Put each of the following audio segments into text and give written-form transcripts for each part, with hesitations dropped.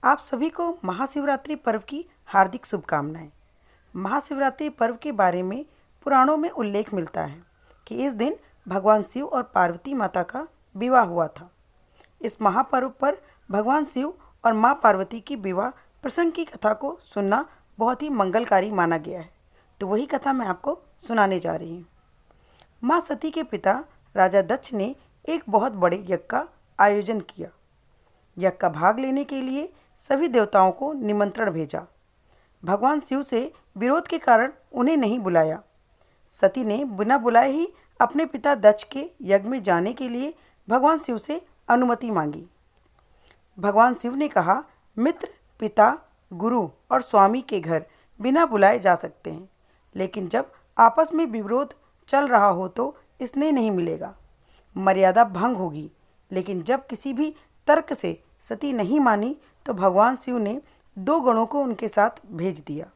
आप सभी को महाशिवरात्रि पर्व की हार्दिक शुभकामनाएं। महाशिवरात्रि पर्व के बारे में पुराणों में उल्लेख मिलता है कि इस दिन भगवान शिव और पार्वती माता का विवाह हुआ था। इस महापर्व पर भगवान शिव और मां पार्वती की विवाह प्रसंग की कथा को सुनना बहुत ही मंगलकारी माना गया है। तो वही कथा मैं आपको सुनाने जा रही हूँ। मां सती के पिता राजा दक्ष ने एक बहुत बड़े यज्ञ का आयोजन किया। यज्ञ का भाग लेने के लिए सभी देवताओं को निमंत्रण भेजा। भगवान शिव से विरोध के कारण उन्हें नहीं बुलाया। सती ने बिना बुलाए ही अपने पिता दक्ष के यज्ञ में जाने के लिए भगवान शिव से अनुमति मांगी। भगवान शिव ने कहा, मित्र, पिता, गुरु और स्वामी के घर बिना बुलाए जा सकते हैं, लेकिन जब आपस में विरोध चल रहा हो तो स्नेह नहीं मिलेगा, मर्यादा भंग होगी। लेकिन जब किसी भी तर्क से सती नहीं मानी तो भगवान शिव ने दो गणों को उनके साथ भेज दिया।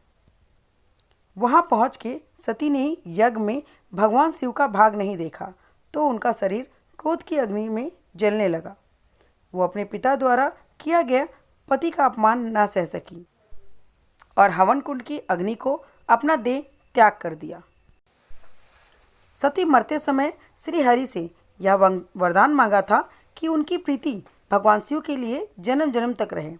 वहां पहुंच के सती ने यज्ञ में भगवान शिव का भाग नहीं देखा तो उनका शरीर क्रोध की अग्नि में जलने लगा। वो अपने पिता द्वारा किया गया पति का अपमान न सह सकी और हवन कुंड की अग्नि को अपना देह त्याग कर दिया। सती मरते समय श्री हरि से यह वरदान मांगा था कि उनकी प्रीति भगवान शिव के लिए जन्म जन्म तक रहे।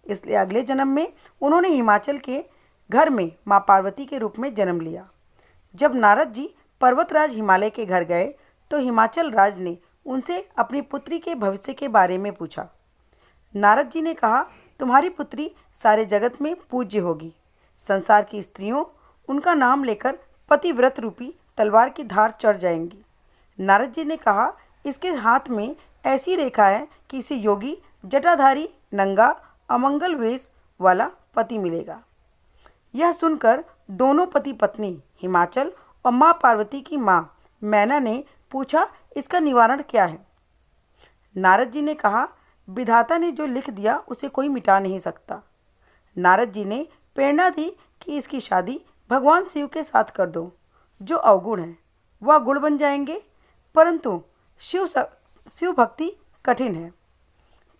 इसलिए अगले जन्म में उन्होंने हिमाचल के घर में मां पार्वती के रूप में जन्म लिया। जब नारद जी पर्वतराज हिमालय के घर गए तो हिमाचल राज ने उनसे अपनी पुत्री के भविष्य के बारे में पूछा। नारद जी ने कहा, तुम्हारी पुत्री सारे जगत में पूज्य होगी। संसार की स्त्रियों उनका नाम लेकर पतिव्रत रूपी तलवार की धार चढ़ जाएंगी। नारद जी ने कहा, इसके हाथ में ऐसी रेखा है कि इसे योगी, जटाधारी, नंगा, अमंगल वेश वाला पति मिलेगा। यह सुनकर दोनों पति पत्नी हिमाचल और मां पार्वती की मां मैना ने पूछा, इसका निवारण क्या है? नारद जी ने कहा, विधाता ने जो लिख दिया उसे कोई मिटा नहीं सकता। नारद जी ने प्रेरणा दी कि इसकी शादी भगवान शिव के साथ कर दो। जो अवगुण है वह गुण बन जाएंगे, परंतु शिव भक्ति कठिन है।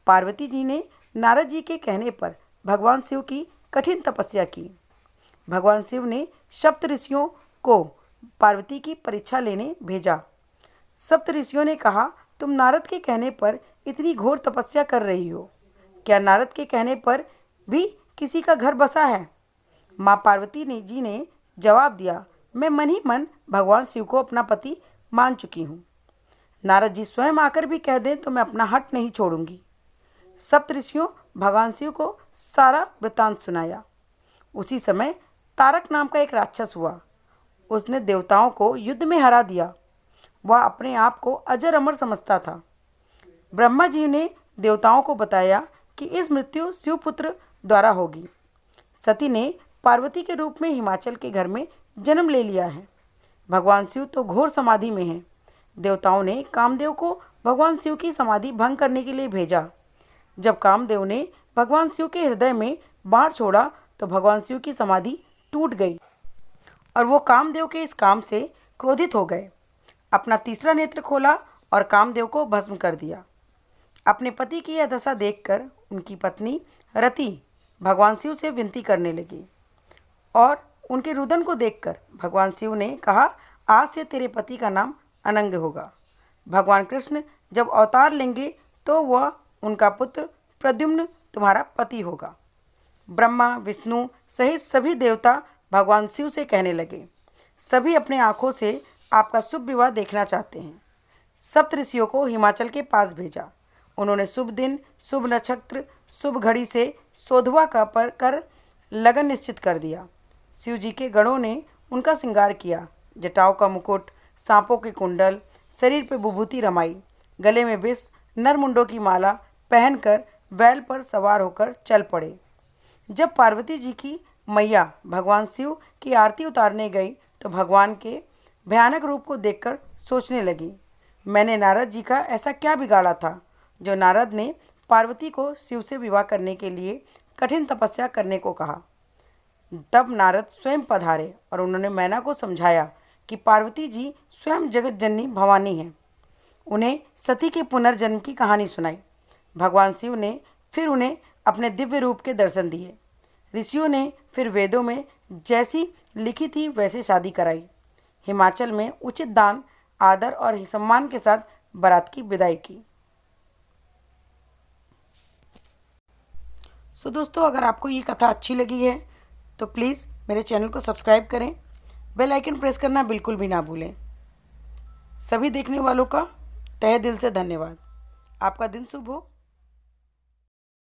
पार्वती जी ने नारद जी के कहने पर भगवान शिव की कठिन तपस्या की। भगवान शिव ने सप्त ऋषियों को पार्वती की परीक्षा लेने भेजा। सप्त ऋषियों ने कहा, तुम नारद के कहने पर इतनी घोर तपस्या कर रही हो, क्या नारद के कहने पर भी किसी का घर बसा है? माँ पार्वती जी ने जवाब दिया, मैं मन ही मन भगवान शिव को अपना पति मान चुकी हूँ। नारद जी स्वयं आकर भी कह दें तो मैं अपना हट नहीं छोड़ूंगी। सप्त ऋषियों भगवान शिव को सारा वृत्तांत सुनाया। उसी समय तारक नाम का एक राक्षस हुआ। उसने देवताओं को युद्ध में हरा दिया। वह अपने आप को अजर अमर समझता था। ब्रह्मा जी ने देवताओं को बताया कि इस मृत्यु शिवपुत्र द्वारा होगी। सती ने पार्वती के रूप में हिमाचल के घर में जन्म ले लिया है। भगवान शिव तो घोर समाधि में हैं। देवताओं ने कामदेव को भगवान शिव की समाधि भंग करने के लिए भेजा। जब कामदेव ने भगवान शिव के हृदय में बाण छोड़ा तो भगवान शिव की समाधि टूट गई और वो कामदेव के इस काम से क्रोधित हो गए। अपना तीसरा नेत्र खोला और कामदेव को भस्म कर दिया। अपने पति की यह दशा देखकर उनकी पत्नी रति भगवान शिव से विनती करने लगी और उनके रुदन को देखकर भगवान शिव ने कहा, आज से तेरे पति का नाम अनंग होगा। भगवान कृष्ण जब अवतार लेंगे तो वह उनका पुत्र प्रद्युम्न तुम्हारा पति होगा। ब्रह्मा, विष्णु सहित सभी देवता भगवान शिव से कहने लगे, सभी अपने आँखों से आपका शुभ विवाह देखना चाहते हैं। सप्त ऋषियों को हिमाचल के पास भेजा। उन्होंने शुभ दिन, शुभ नक्षत्र, शुभ घड़ी से सोधवा का पर कर लगन निश्चित कर दिया। शिव जी के गणों ने उनका श्रृंगार किया। जटाओं का मुकुट, सांपों के कुंडल, शरीर पर विभूति रमाई, गले में विष, नरमुंडों की माला पहनकर बैल पर सवार होकर चल पड़े। जब पार्वती जी की मैया भगवान शिव की आरती उतारने गई तो भगवान के भयानक रूप को देखकर सोचने लगी, मैंने नारद जी का ऐसा क्या बिगाड़ा था जो नारद ने पार्वती को शिव से विवाह करने के लिए कठिन तपस्या करने को कहा। तब नारद स्वयं पधारे और उन्होंने मैना को समझाया कि पार्वती जी स्वयं जगत जननी भवानी हैं। उन्हें सती के पुनर्जन्म की कहानी सुनाई। भगवान शिव ने फिर उन्हें अपने दिव्य रूप के दर्शन दिए। ऋषियों ने फिर वेदों में जैसी लिखी थी वैसे शादी कराई। हिमाचल में उचित दान, आदर और सम्मान के साथ बारात की विदाई की। सो दोस्तों, अगर आपको ये कथा अच्छी लगी है तो प्लीज़ मेरे चैनल को सब्सक्राइब करें, बेल आइकन प्रेस करना बिल्कुल भी ना भूलें। सभी देखने वालों का तहे दिल से धन्यवाद। आपका दिन शुभ हो।